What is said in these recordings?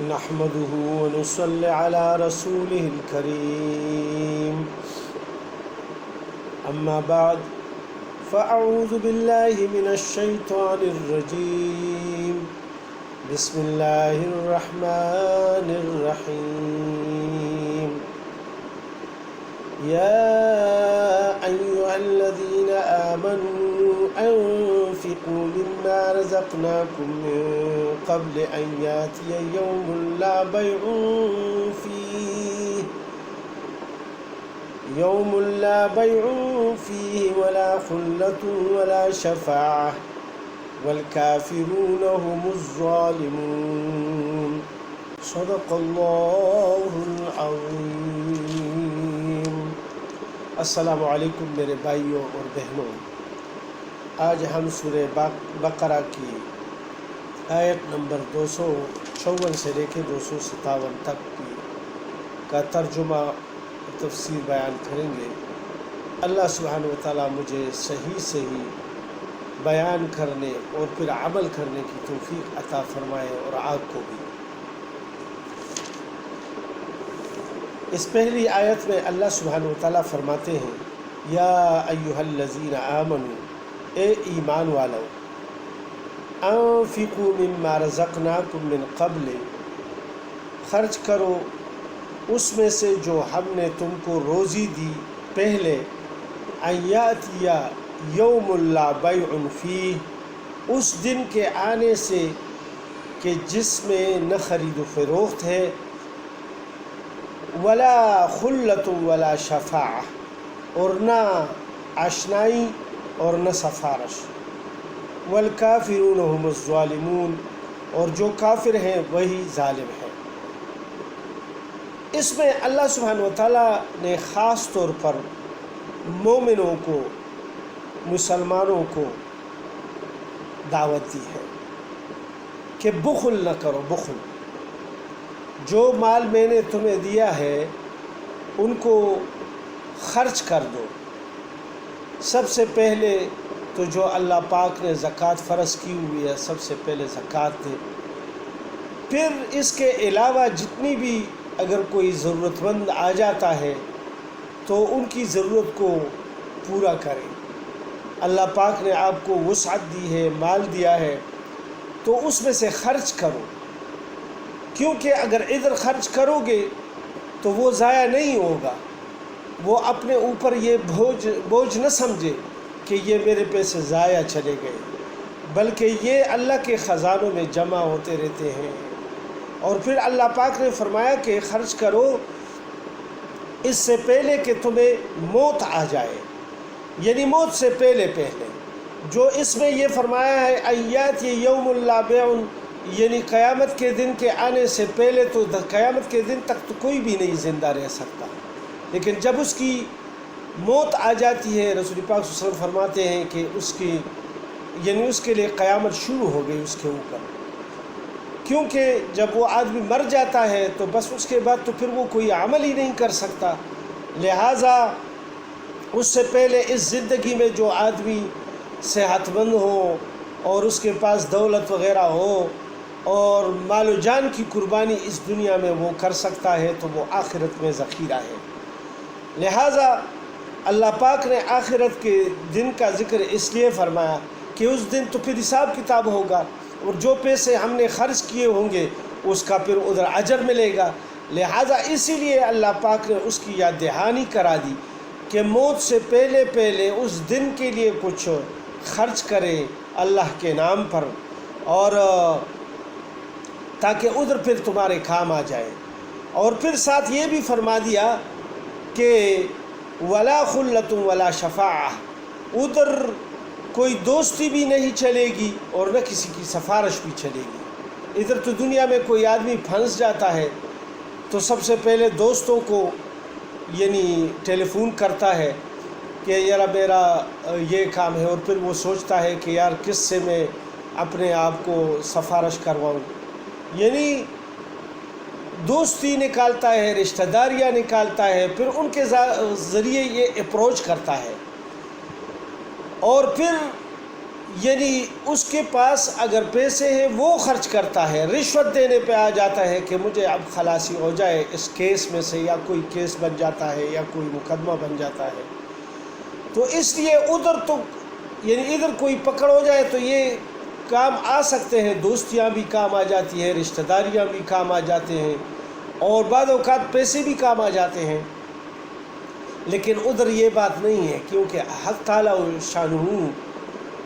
نحمده ونصلي على رسوله الكريم أما بعد فأعوذ بالله من الشيطان الرجيم بسم الله الرحمن الرحيم يا أيها الذين آمنوا أنفقوا مما رزقناكم من قبل أن يأتي يوم لا بيع فيه ولا خلة ولا شفاعة والكافرون هم الظالمون صدق الله العظيم۔ السلام علیکم میرے بھائیوں اور بہنوں، آج ہم سورہ بقرہ کی آیت نمبر 254 سے لے کے 257 تک کا ترجمہ اور تفسیر بیان کریں گے۔ اللہ سبحانہ و تعالیٰ مجھے صحیح بیان کرنے اور پھر عمل کرنے کی توفیق عطا فرمائے اور آپ کو بھی۔ اس پہلی آیت میں اللہ سبحانہ و تعالیٰ فرماتے ہیں یا ایھا الذین آمنوا، اے ایمان والو، انفقوا مما رزقناکم من قبل، خرچ کرو اس میں سے جو ہم نے تم کو روزی دی پہلے، ان یاتی یوم لا بیع فیہ، اس دن کے آنے سے کہ جس میں نہ خرید و فروخت ہے، ولا خلۃ ولا شفاعہ، اور نہ آشنائی اور نہ سفارش، والکافرون هم الظالمون، اور جو کافر ہیں وہی ظالم ہیں۔ اس میں اللہ سبحانہ و تعالیٰ نے خاص طور پر مومنوں کو، مسلمانوں کو دعوت دی ہے کہ بخل نہ کرو۔ بخل، جو مال میں نے تمہیں دیا ہے ان کو خرچ کر دو۔ سب سے پہلے تو جو اللہ پاک نے زکوٰۃ فرض کی ہوئی ہے، سب سے پہلے زکوٰۃ دے۔ پھر اس کے علاوہ جتنی بھی اگر کوئی ضرورت مند آ جاتا ہے تو ان کی ضرورت کو پورا کریں۔ اللہ پاک نے آپ کو وسعت دی ہے، مال دیا ہے، تو اس میں سے خرچ کرو، کیونکہ اگر ادھر خرچ کرو گے تو وہ ضائع نہیں ہوگا۔ وہ اپنے اوپر یہ بوجھ نہ سمجھے کہ یہ میرے پیسے ضائع چلے گئے، بلکہ یہ اللہ کے خزانوں میں جمع ہوتے رہتے ہیں۔ اور پھر اللہ پاک نے فرمایا کہ خرچ کرو اس سے پہلے کہ تمہیں موت آ جائے، یعنی موت سے پہلے۔ جو اس میں یہ فرمایا ہے ایات یوم لا بیع، یعنی قیامت کے دن کے آنے سے پہلے، تو قیامت کے دن تک تو کوئی بھی نہیں زندہ رہ سکتا، لیکن جب اس کی موت آ جاتی ہے، رسول پاک صلی اللہ علیہ وسلم فرماتے ہیں کہ اس کے لیے قیامت شروع ہو گئی اس کے اوپر، کیونکہ جب وہ آدمی مر جاتا ہے تو بس اس کے بعد تو پھر وہ کوئی عمل ہی نہیں کر سکتا۔ لہٰذا اس سے پہلے اس زندگی میں جو آدمی صحت مند ہو اور اس کے پاس دولت وغیرہ ہو اور مال و جان کی قربانی اس دنیا میں وہ کر سکتا ہے تو وہ آخرت میں ذخیرہ ہے۔ لہٰذا اللہ پاک نے آخرت کے دن کا ذکر اس لیے فرمایا کہ اس دن تو پھر حساب کتاب ہوگا، اور جو پیسے ہم نے خرچ کیے ہوں گے اس کا پھر ادھر اجر ملے گا۔ لہٰذا اسی لیے اللہ پاک نے اس کی یاد دہانی کرا دی کہ موت سے پہلے اس دن کے لیے کچھ خرچ کرے اللہ کے نام پر، اور تاکہ ادھر پھر تمہارے کام آ جائے۔ اور پھر ساتھ یہ بھی فرما دیا کہ ولا خلۃ ولا شفاعہ، ادھر کوئی دوستی بھی نہیں چلے گی اور نہ کسی کی سفارش بھی چلے گی۔ ادھر تو دنیا میں کوئی آدمی پھنس جاتا ہے تو سب سے پہلے دوستوں کو یعنی ٹیلی فون کرتا ہے کہ یار میرا یہ کام ہے، اور پھر وہ سوچتا ہے کہ یار کس سے میں اپنے آپ کو سفارش کرواؤں، یعنی دوستی نکالتا ہے، رشتہ داریاں نکالتا ہے، پھر ان کے ذریعے یہ اپروچ کرتا ہے۔ اور پھر یعنی اس کے پاس اگر پیسے ہیں وہ خرچ کرتا ہے، رشوت دینے پہ آ جاتا ہے کہ مجھے اب خلاصی ہو جائے اس کیس میں سے، یا کوئی کیس بن جاتا ہے یا کوئی مقدمہ بن جاتا ہے، تو اس لیے ادھر تو یعنی ادھر کوئی پکڑ ہو جائے تو یہ کام آ سکتے ہیں، دوستیاں بھی کام آ جاتی ہیں، رشتہ داریاں بھی کام آ جاتے ہیں، اور بعض اوقات پیسے بھی کام آ جاتے ہیں، لیکن ادھر یہ بات نہیں ہے، کیونکہ حق تعالیٰ شانہ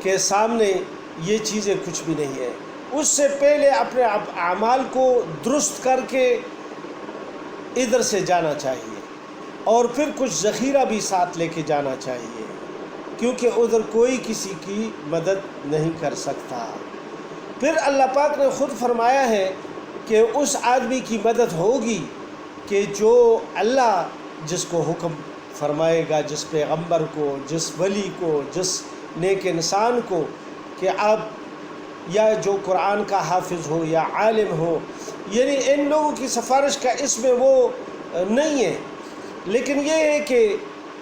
کے سامنے یہ چیزیں کچھ بھی نہیں ہے۔ اس سے پہلے اپنے اعمال کو درست کر کے ادھر سے جانا چاہیے، اور پھر کچھ ذخیرہ بھی ساتھ لے کے جانا چاہیے، کیونکہ ادھر کوئی کسی کی مدد نہیں کر سکتا۔ پھر اللہ پاک نے خود فرمایا ہے کہ اس آدمی کی مدد ہوگی کہ جو اللہ جس کو حکم فرمائے گا، جس پیغمبر کو، جس ولی کو، جس نیک انسان کو، کہ آپ یا جو قرآن کا حافظ ہو یا عالم ہو، یعنی ان لوگوں کی سفارش کا اس میں وہ نہیں ہے، لیکن یہ ہے کہ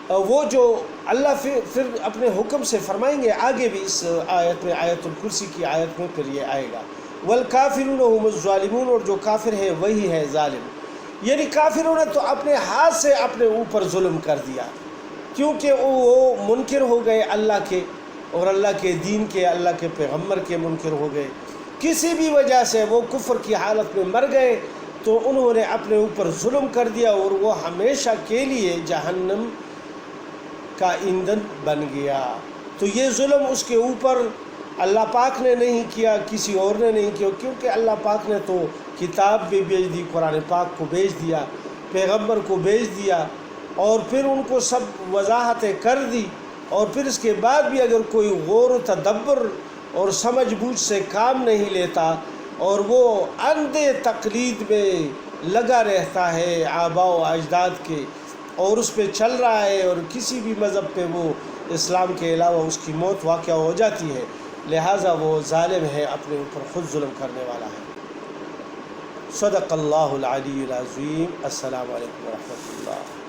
وہ جو اللہ پھر اپنے حکم سے فرمائیں گے، آگے بھی اس آیت میں، آیت الکرسی کی آیت میں پھر یہ آئے گا، والکافرون هم الظالمون، اور جو کافر ہے وہی ہے ظالم۔ یعنی کافروں نے تو اپنے ہاتھ سے اپنے اوپر ظلم کر دیا، کیونکہ وہ منکر ہو گئے اللہ کے اور اللہ کے دین کے، اللہ کے پیغمبر کے منکر ہو گئے، کسی بھی وجہ سے وہ کفر کی حالت میں مر گئے، تو انہوں نے اپنے اوپر ظلم کر دیا، اور وہ ہمیشہ کے لیے جہنم کا ایندھن بن گیا۔ تو یہ ظلم اس کے اوپر اللہ پاک نے نہیں کیا، کسی اور نے نہیں کیا، کیونکہ اللہ پاک نے تو کتاب بھی بھیج دی، قرآن پاک کو بھیج دیا، پیغمبر کو بھیج دیا، اور پھر ان کو سب وضاحتیں کر دی، اور پھر اس کے بعد بھی اگر کوئی غور و تدبر اور سمجھ بوجھ سے کام نہیں لیتا، اور وہ اندھے تقلید میں لگا رہتا ہے آباء و اجداد کے، اور اس پہ چل رہا ہے، اور کسی بھی مذہب پہ وہ اسلام کے علاوہ اس کی موت واقع ہو جاتی ہے، لہٰذا وہ ظالم ہے، اپنے اوپر خود ظلم کرنے والا ہے۔ صدق اللہ العلی العظیم۔ السلام علیکم ورحمۃ اللہ۔